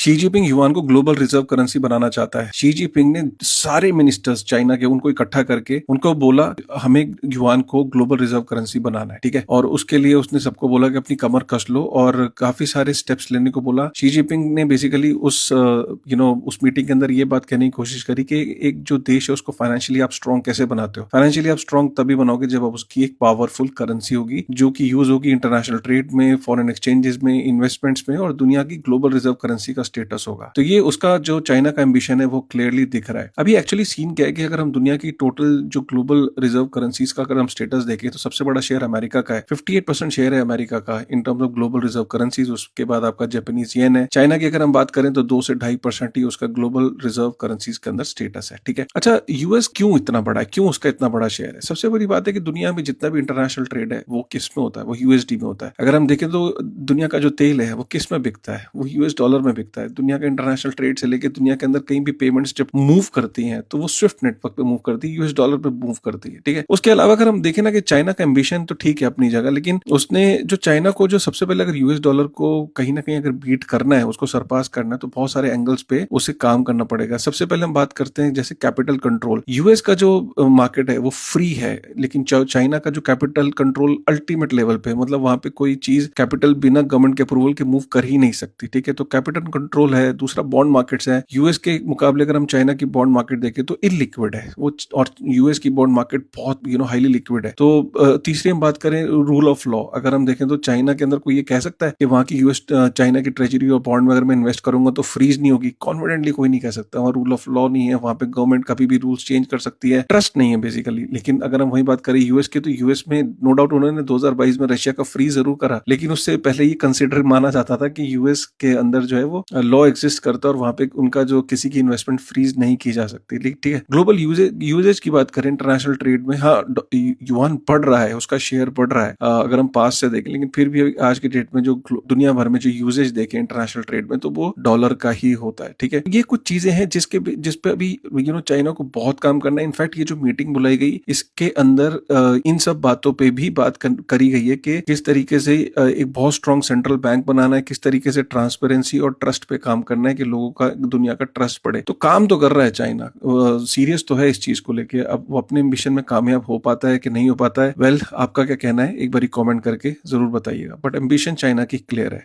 Xi Jinping yuan को global reserve currency बनाना चाहता है। शी जिनपिंग ने सारे मिनिस्टर्स चाइना के उनको इकट्ठा करके उनको बोला हमें युआन को ग्लोबल रिजर्व करेंसी बनाना है, ठीक है। और उसके लिए उसने सबको बोला कि अपनी कमर कस लो और काफी सारे स्टेप्स लेने को बोला। शी जिनपिंग ने बेसिकली उस मीटिंग के अंदर ये बात कहने की कोशिश करी कि एक जो देश है उसको फाइनेंशियली आप स्ट्रॉन्ग कैसे बनाते हो। फाइनेंशियली आप स्ट्रॉन्ग तभी बनाओगे जब आप उसकी एक पावरफुल करेंसी होगी जो कि यूज होगी इंटरनेशनल ट्रेड में, फॉरेन एक्सचेंजेस में, इन्वेस्टमेंट्स में, और दुनिया की ग्लोबल रिजर्व करेंसी का स्टेटस होगा। तो ये उसका जो चाइना का एम्बिशन है वो क्लियरली दिख रहा है। अभी एक्चुअली सीन क्या है कि अगर हम दुनिया की टोटल जो ग्लोबल रिजर्व करेंसीज का अगर हम स्टेटस देखें तो सबसे बड़ा शेयर अमेरिका का है। 58% शेयर है अमेरिका का in terms of global reserve currencies. उसके बाद आपका जापानीज येन है। चाइना की अगर हम बात करें तो 2 से 2.5% ही उसका ग्लोबल रिजर्व करेंसीज के अंदर स्टेटस है, ठीक है। अच्छा, यूएस क्यों इतना बड़ा है, क्यों उसका इतना बड़ा शेयर है? सबसे बड़ी बात है कि दुनिया में जितना भी इंटरनेशनल ट्रेड है वो किस में होता है? वो यूएसडी में होता है। अगर हम देखें तो दुनिया का जो तेल है वो किस में बिकता है? वो यूएस डॉलर में बिकता है। दुनिया का इंटरनेशनल ट्रेड से लेकर दुनिया के अंदर कहीं भी पेमेंट्स जब मूव करती हैं तो वो स्विफ्ट नेटवर्क पे मूव करती है, यूएस डॉलर पे मूव करती है, ठीक है। उसके अलावा अगर हम देखें ना कि चाइना का एम्बिशन तो ठीक है अपनी जगह, लेकिन उसने जो चाइना को जो सबसे पहले अगर यूएस डॉलर को कहीं ना कहीं अगर बीट करना है, उसको सरपास करना है, तो बहुत सारे एंगल्स पे उसे काम करना पड़ेगा। सबसे पहले हम बात करते हैं जैसे कैपिटल कंट्रोल। यूएस का जो मार्केट है वो फ्री है, लेकिन चाइना का जो कैपिटल कंट्रोल अल्टीमेट लेवल पे, मतलब वहां पे कोई चीज कैपिटल बिना गवर्नमेंट के अप्रूवल के मूव कर ही नहीं सकती, ठीक है। तो कैपिटल कंट्रोल है। दूसरा बॉन्ड मार्केट्स है। यूएस के मुकाबले अगर हम चाइना की बॉन्ड मार्केट देखें तो इलिक्विड है वो, और यूएस की बॉन्ड मार्केट बहुत हाईली लिक्विड है। तो तीसरी हम बात करें रूल ऑफ लॉ। अगर हम देखें तो चाइना के अंदर कोई ये कह सकता है कि वहां की यूएस चाइना की ट्रेजरी और बॉन्ड में अगर मैं इन्वेस्ट करूंगा तो फ्रीज नहीं होगी? कॉन्फिडेंटली कोई नहीं कह सकता। वहां रूल ऑफ लॉ नहीं है, वहां पे गवर्नमेंट कभी भी रूल्स चेंज कर सकती है, ट्रस्ट नहीं है बेसिकली। लेकिन अगर हम वही बात करें यूएस की, तो यूएस में नो डाउट उन्होंने 2022 में रशिया का फ्री जरूर करा, लेकिन उससे पहले ये कंसिडर माना जाता था कि यूएस के अंदर जो है वो लॉ एग्जिस्ट करता है और वहां पे उनका जो किसी की इन्वेस्टमेंट फ्रीज नहीं की जा सकती, ठीक है। ग्लोबल यूजेज की बात करें इंटरनेशनल ट्रेड में, हाँ युआन बढ़ रहा है, उसका शेयर बढ़ रहा है अगर हम पास से देखें, लेकिन फिर भी आज की डेट में जो दुनिया भर में जो यूजेज देखें इंटरनेशनल ट्रेड में तो वो डॉलर का ही होता है, ठीक है। ये कुछ चीजें हैं जिसपे अभी चाइना को बहुत काम करना है। इनफैक्ट ये जो मीटिंग बुलाई गई इसके अंदर इन सब बातों पे भी बात करी गई है कि किस तरीके से एक बहुत स्ट्रॉन्ग सेंट्रल बैंक बनाना है, किस तरीके से ट्रांसपेरेंसी और ट्रस्ट पे काम करना है कि लोगों का दुनिया का ट्रस्ट बढ़े। तो काम तो कर रहा है चाइना, सीरियस तो है इस चीज को लेके। अब वो अपने मिशन में कामयाब हो पाता है कि नहीं हो पाता है, वेल आपका क्या कहना है एक बारी कमेंट करके जरूर बताइएगा। बट एम्बिशन चाइना की क्लियर है।